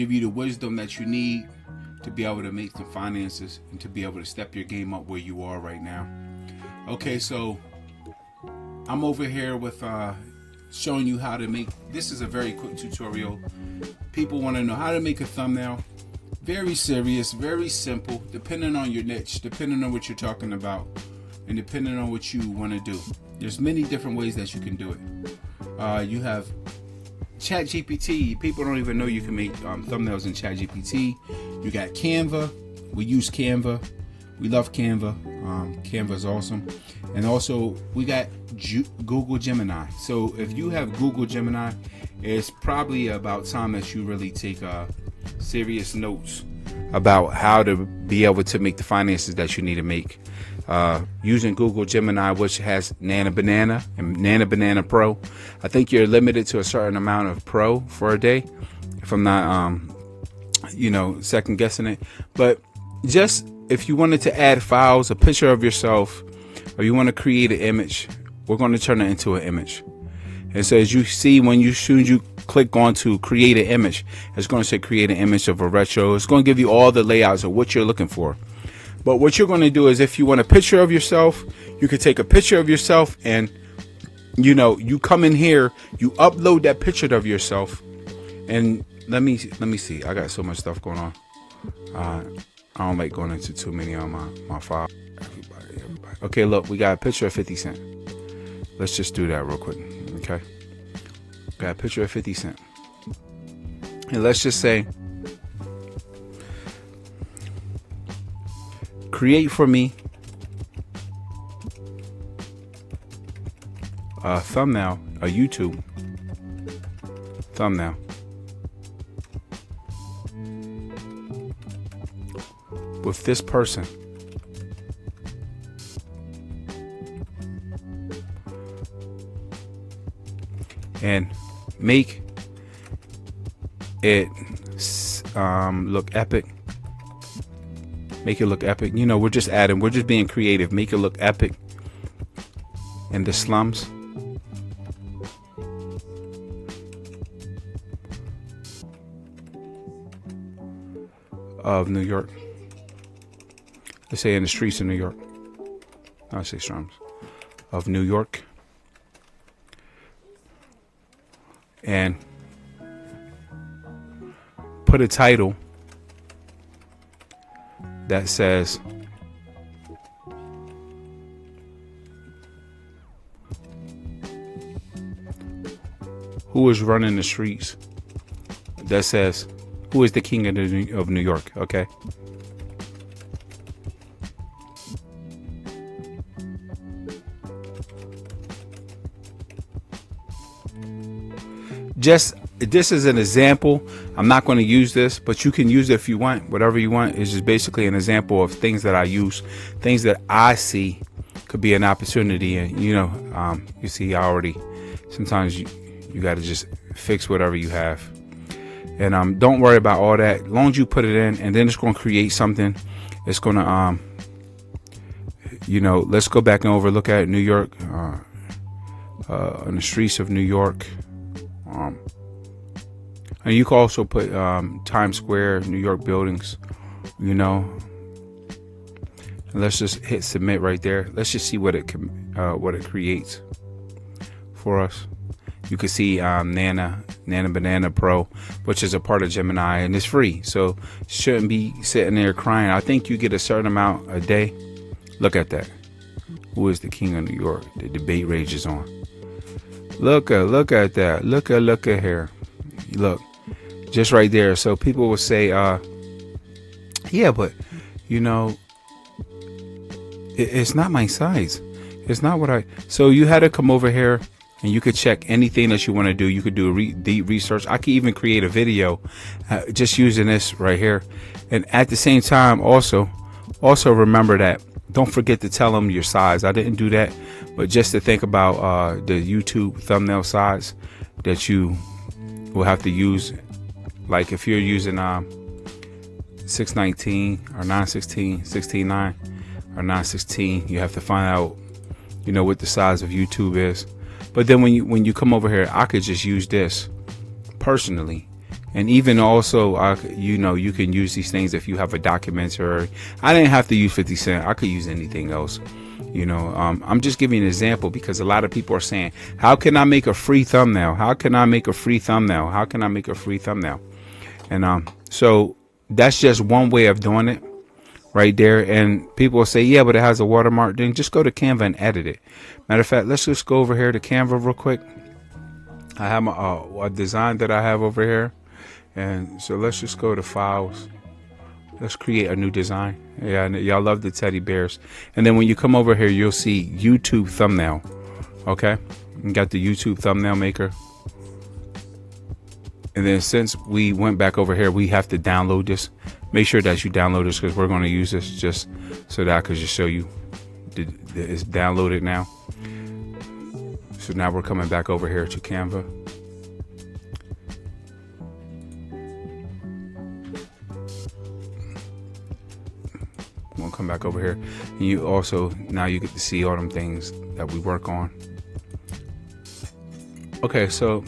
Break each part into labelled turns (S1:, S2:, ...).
S1: give you the wisdom that you need to be able to make some finances and to be able to step your game up where you are right now. Okay, so I'm over here with showing you how to make, this is a very quick tutorial. People want to know how to make a thumbnail. Very serious, very simple, depending on your niche, depending on what you're talking about, and depending on what you want to do. There's many different ways that you can do it. You have ChatGPT. People don't even know you can make thumbnails in ChatGPT. You got Canva. We use Canva. We love Canva. Canva is awesome. And also we got Google Gemini. So if you have Google Gemini, it's probably about time that you really take serious notes about how to be able to make the finances that you need to make. Using Google Gemini, which has Nana Banana and Nana Banana Pro. I think you're limited to a certain amount of Pro for a day, if I'm not second guessing it. But just if you wanted to add files, a picture of yourself, or you want to create an image, we're going to turn it into an image. And so as you see, soon as you click on to create an image, it's going to say create an image of a retro. It's going to give you all the layouts of what you're looking for. But what you're going to do is, if you want a picture of yourself, you can take a picture of yourself and, you come in here, you upload that picture of yourself. And let me see. I got so much stuff going on. I don't like going into too many on my file. Everybody. Okay, look, we got a picture of 50 Cent. Let's just do that real quick. Okay. Got a picture of 50 Cent. And let's just say, create for me a thumbnail, a YouTube thumbnail with this person. And make it look epic. Make it look epic. We're just being creative. Make it look epic in the slums of New York. Let's say in the streets of New York. I say slums of New York. And put a title that says who is running the streets, that says who is the king of New York. Okay, just this is an example. I'm not going to use this, but you can use it if you want. Whatever you want. Is just basically an example of things that I use, things that I see could be an opportunity. And you see, I already sometimes you got to just fix whatever you have, and don't worry about all that. As long as you put it in, and then it's going to create something. It's going to let's go back and overlook at New York, on the streets of New York. And you can also put Times Square, New York buildings, and let's just hit submit right there. Let's just see what it creates for us. You can see Nana Banana Pro, which is a part of Gemini, and it's free, so shouldn't be sitting there crying. I think you get a certain amount a day. Look at that. Who is the king of New York? The debate rages on. Look at that. Look at here. Look, just right there. So people will say, yeah, but it's not my size. It's not what so you had to come over here and you could check anything that you want to do. You could do deep research. I could even create a video just using this right here. And at the same time, also remember that don't forget to tell them your size. I didn't do that, but just to think about the YouTube thumbnail size that you will have to use. Like if you're using 619 or 916, 16:9 or 916, you have to find out, what the size of YouTube is. But then when you come over here, I could just use this personally And even also, you can use these things if you have a documentary. I didn't have to use 50 Cent. I could use anything else. I'm just giving an example because a lot of people are saying, how can I make a free thumbnail? How can I make a free thumbnail? How can I make a free thumbnail? And so that's just one way of doing it right there. And people will say, yeah, but it has a watermark. Then just go to Canva and edit it. Matter of fact, let's just go over here to Canva real quick. I have a design that I have over here. And so let's just go to files. Let's create a new design. Yeah, y'all love the teddy bears. And then when you come over here, you'll see YouTube thumbnail. Okay, you got the YouTube thumbnail maker. And then since we went back over here, we have to download this. Make sure that you download this because we're going to use this just so that I could just show you it's downloaded now. So now we're coming back over here to Canva. We'll come back over here, and you also now you get to see all them things that we work on. Okay, so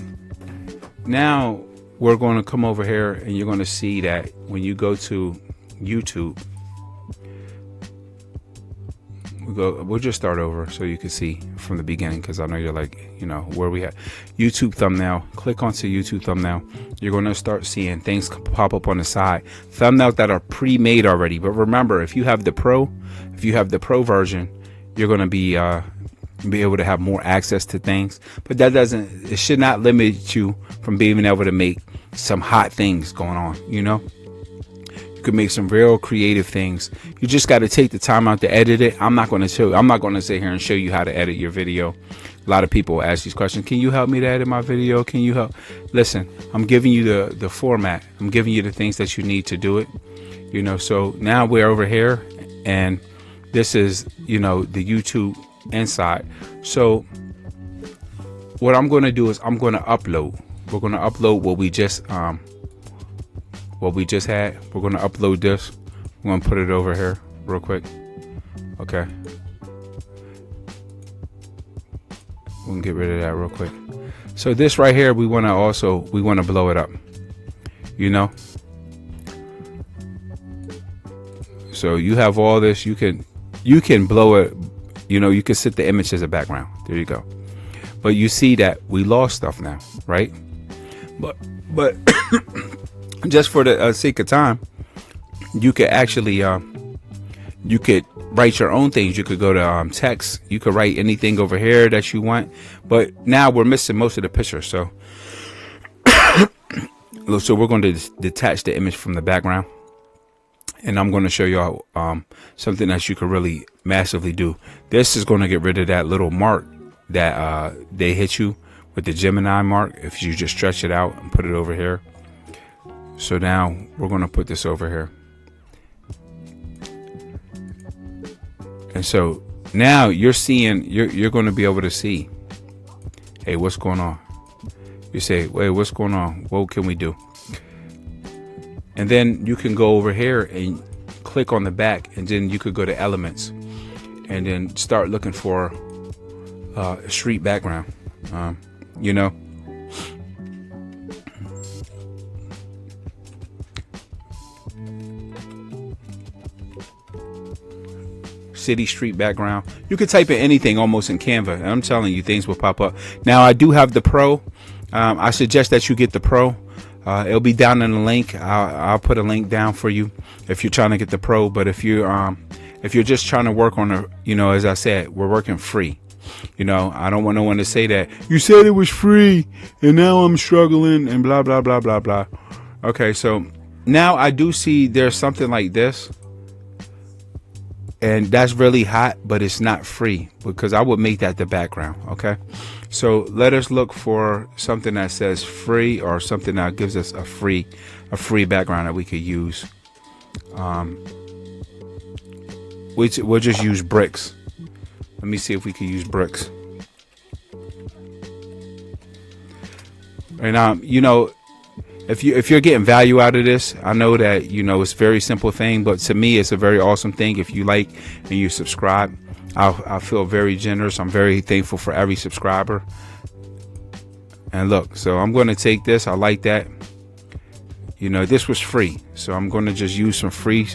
S1: now we're going to come over here, and you're going to see that when you go to YouTube, we'll just start over so you can see from the beginning, because I know you're like, where we at. YouTube thumbnail. Click onto YouTube thumbnail. You're going to start seeing things pop up on the side, thumbnails that are pre-made already. But remember, if you have the pro version, you're going to be able to have more access to things. But it should not limit you from being able to make some hot things going on. You could make some real creative things. You just got to take the time out to edit it. I'm not going to sit here and show you how to edit your video. A lot of people ask these questions. Can you help me to edit my video? Can you help? Listen, I'm giving you the format. I'm giving you the things that you need to do it. So now we're over here, and this is, the YouTube inside. So what I'm going to do is I'm going to upload. We're going to upload what we just had. We're going to upload this. We're going to put it over here real quick. Okay. We can get rid of that real quick. So this right here, we want to blow it up. So you have all this. You can blow it. You can set the image as a background. There you go. But you see that we lost stuff now, right? But just for the sake of time, you could actually you could write your own things. You could go to text. You could write anything over here that you want. But now we're missing most of the picture. So we're going to detach the image from the background. And I'm going to show y'all something that you could really massively do. This is going to get rid of that little mark that they hit you with the Gemini mark. If you just stretch it out and put it over here. So now we're going to put this over here. And so now you're seeing, you're going to be able to see, hey, what's going on? You say, wait, what's going on? What can we do? And then you can go over here and click on the back, and then you could go to elements and then start looking for a street background. City street background. You could type in anything almost in Canva, and I'm telling you, things will pop up. Now I do have the pro. I suggest that you get the pro. It'll be down in the link. I'll put a link down for you if you're trying to get the pro. But if you're just trying to work on as I said, we're working free. I don't want no one to say that you said it was free and now I'm struggling and blah blah blah blah blah. Okay, so now I do see there's something like this. And that's really hot, but it's not free, because I would make that the background. Okay, so let us look for something that says free, or something that gives us a free background that we could use. We'll just use bricks. Let me see if we can use bricks. And if you're getting value out of this, I know that it's a very simple thing, but to me it's a very awesome thing. If you like and you subscribe, I feel very generous. I'm very thankful for every subscriber. And look, so I'm going to take this. I like that. You know, this was free, so I'm going to just use some free.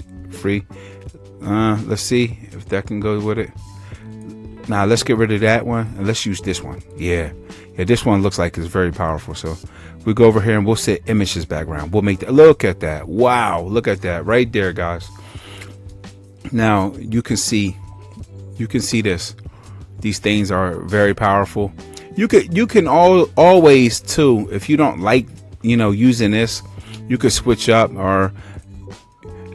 S1: Let's see if that can go with it. Now let's get rid of that one and let's use this one. Yeah, this one looks like it's very powerful. So we go over here and we'll set images background. We'll make that. Look at that. Wow, look at that right there, guys. Now you can see this. These things are very powerful. You can always too, if you don't like, you know, using this, you could switch up. Or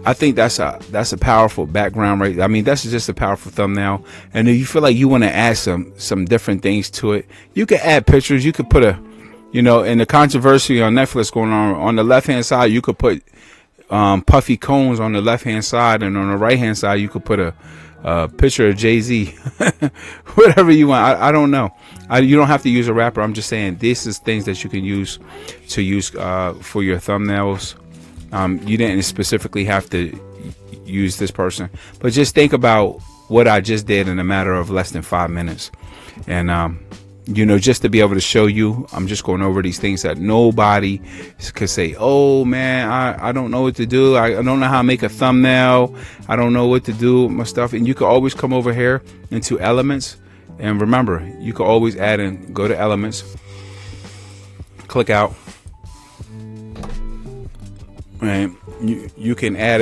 S1: I think that's a powerful background, right? I mean, that's just a powerful thumbnail. And if you feel like you want to add some different things to it, you can add pictures. You could put you know, in the controversy on Netflix going on the left hand side, you could put puffy cones on the left hand side, and on the right hand side you could put a picture of Jay-Z. Whatever you want. I don't know. You don't have to use a rapper. I'm just saying this is things that you can use for your thumbnails. You didn't specifically have to use this person, but just think about what I just did in a matter of less than 5 minutes. And you know, just to be able to show you, I'm just going over these things that nobody could say, oh man, I don't know what to do. I don't know how to make a thumbnail. I don't know what to do with my stuff. And you can always come over here into elements. And remember, you can always add in, go to elements, click out. And you can add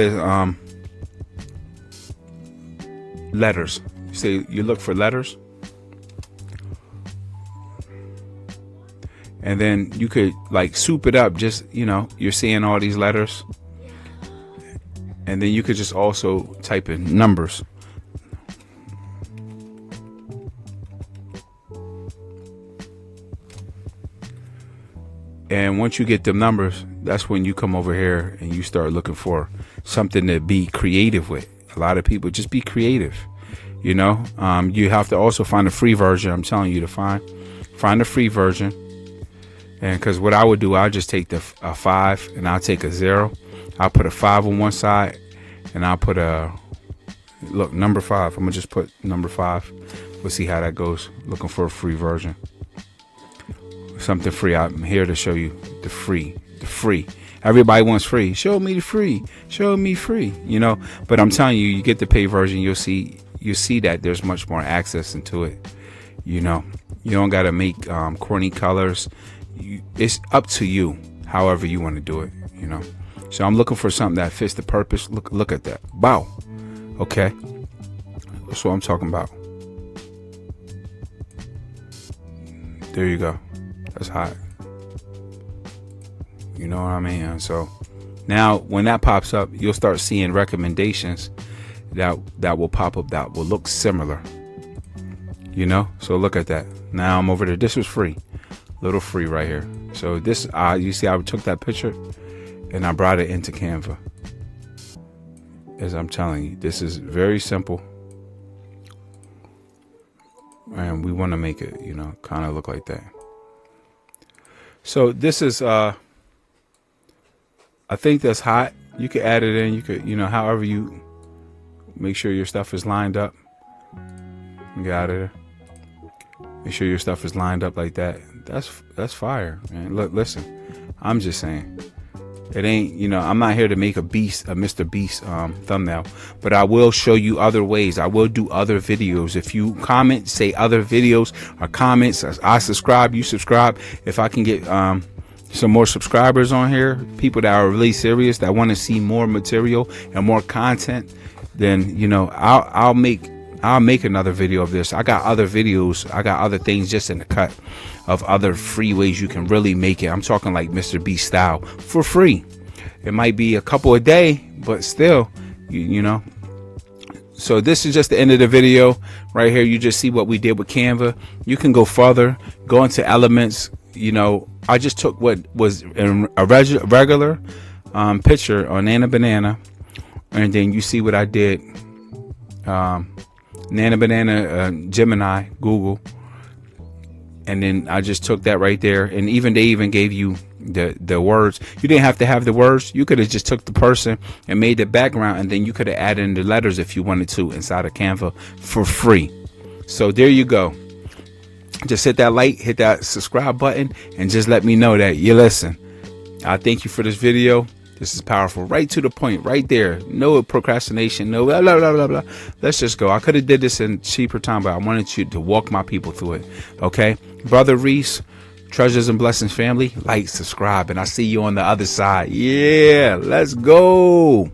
S1: letters. Say you look for letters. And then you could like soup it up. Just, you know, you're seeing all these letters. And then you could just also type in numbers. And once you get the numbers, that's when you come over here and you start looking for something to be creative with. A lot of people just be creative, you know. You have to also find a free version. I'm telling you to find a free version. And because what I would do, I'll just take a 5 and I'll take a 0. I'll put a 5 on one side and I'll put number 5. I'm gonna just put number 5. We'll see how that goes. Looking for a free version. Something free. I'm here to show you the free. Everybody wants free. Show me the free. Show me free. You know, but I'm telling you, you get the paid version, you'll see that there's much more access into it. You know, you don't gotta make corny colors. It's up to you, however you want to do it. You know, so I'm looking for something that fits the purpose. Look at that. Wow. Okay, that's what I'm talking about. There you go. That's hot. You know what I mean? And so now when that pops up, you'll start seeing recommendations that will pop up that will look similar. You know? So look at that. Now I'm over there. This was free. Little free right here. So this, you see I took that picture and I brought it into Canva. As I'm telling you, this is very simple. And we want to make it, you know, kind of look like that. So this is, I think that's hot. You could add it in. You could, you know, however you make sure your stuff is lined up. Get out of there. Make sure your stuff is lined up like that. That's fire, man. Look, listen, I'm just saying. It ain't, you know, I'm not here to make a Mr. Beast thumbnail, but I will show you other ways. I will do other videos. If you comment, say other videos or comments, I subscribe, you subscribe. If I can get some more subscribers on here, people that are really serious, that want to see more material and more content, then, you know, I'll make another video of this. I got other videos. I got other things just in the cut of other free ways you can really make it. I'm talking like Mr. Beast style for free. It might be a couple a day, but still, you know. So this is just the end of the video right here. You just see what we did with Canva. You can go further, go into elements. You know, I just took what was a regular picture on Nana Banana, and then you see what I did. Nana Banana, Gemini, Google, and then I just took that right there. And they even gave you the words. You didn't have to have the words. You could have just took the person and made the background, and then you could have added in the letters if you wanted to inside of Canva for free. So there you go. Just hit that like, hit that subscribe button, and just let me know that you listen. I thank you for this video. This is powerful. Right to the point. Right there. No procrastination. No blah, blah, blah, blah, blah. Let's just go. I could have did this in cheaper time, but I wanted you to walk my people through it. Okay? Brother Reese, Treasures and Blessings family, like, subscribe, and I see you on the other side. Yeah, let's go.